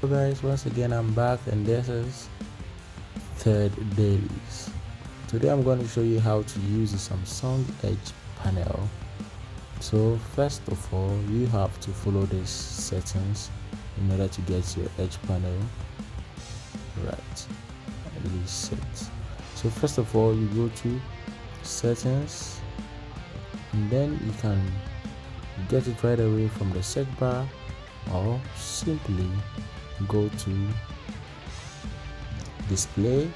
Guys, once again I'm back and this is third dailies. Today I'm going to show you how to use the Samsung Edge panel. So first of all, you have to follow these settings in order to get your Edge panel right. Set. So first of all, you go to settings and then you can get it right away from the search bar, or simply go to display.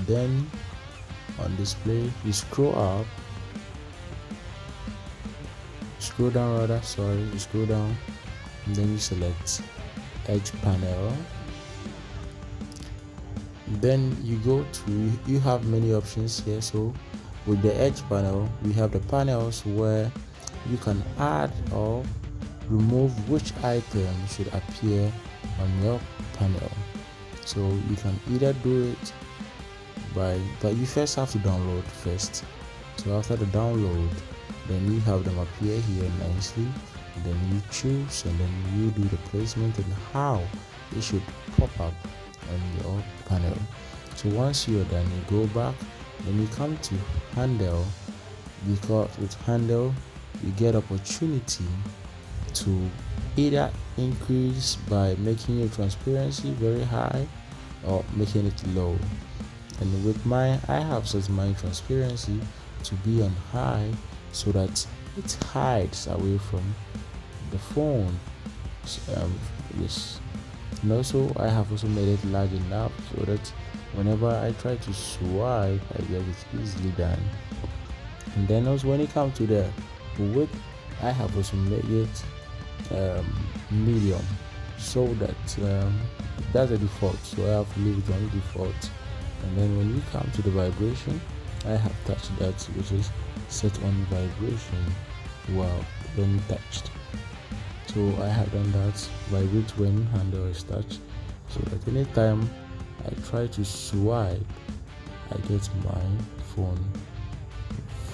Then on display you scroll down, and then you select Edge panel. Then you go to, you have many options here. So with the Edge panel, we have the panels where you can add or remove which item should appear on your panel. So you can either do it but you first have to download first. So after the download, then you have them appear here nicely, then you choose and then you do the placement and how it should pop up on your panel. So once you're done, you go back, then you come to handle, because with handle you get opportunity to either increase by making your transparency very high or making it low. And with mine, I have set my transparency to be on high so that it hides away from the phone. Yes. And also I have also made it large enough so that whenever I try to swipe, I get it easily done. And then also when it comes to the width, I have also made it medium, so that that's the default, so I have to leave it on default. And then when you come to the vibration, I have touched that, which is set on vibration while when touched. So I have done that, vibrate when handle is touched, so that anytime I try to swipe, I get my phone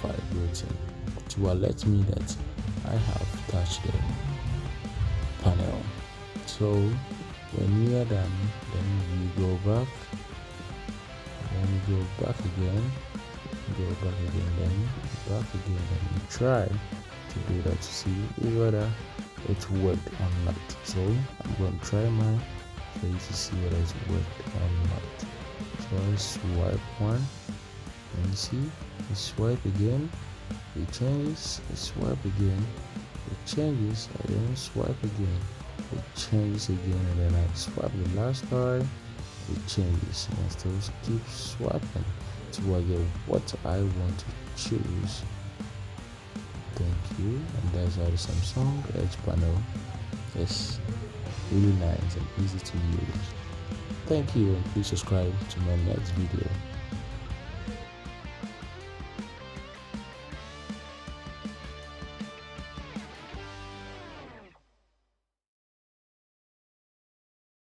vibrating to alert me that I have touched the panel. So when you are done, then you go back, then you go back again, then back again, and you try to do that to see whether it worked or not. So I'm going to try mine for you to see whether it worked or not. So I swipe one, and you see you swipe again, it changes, you swipe again, it changes, and then swipe again, it changes again, and then I swipe the last time, it changes, and I still keep swiping till I get what I want to choose. Thank you. And that's how the Samsung Edge panel is really nice and easy to use. Thank you, and please subscribe to my next video.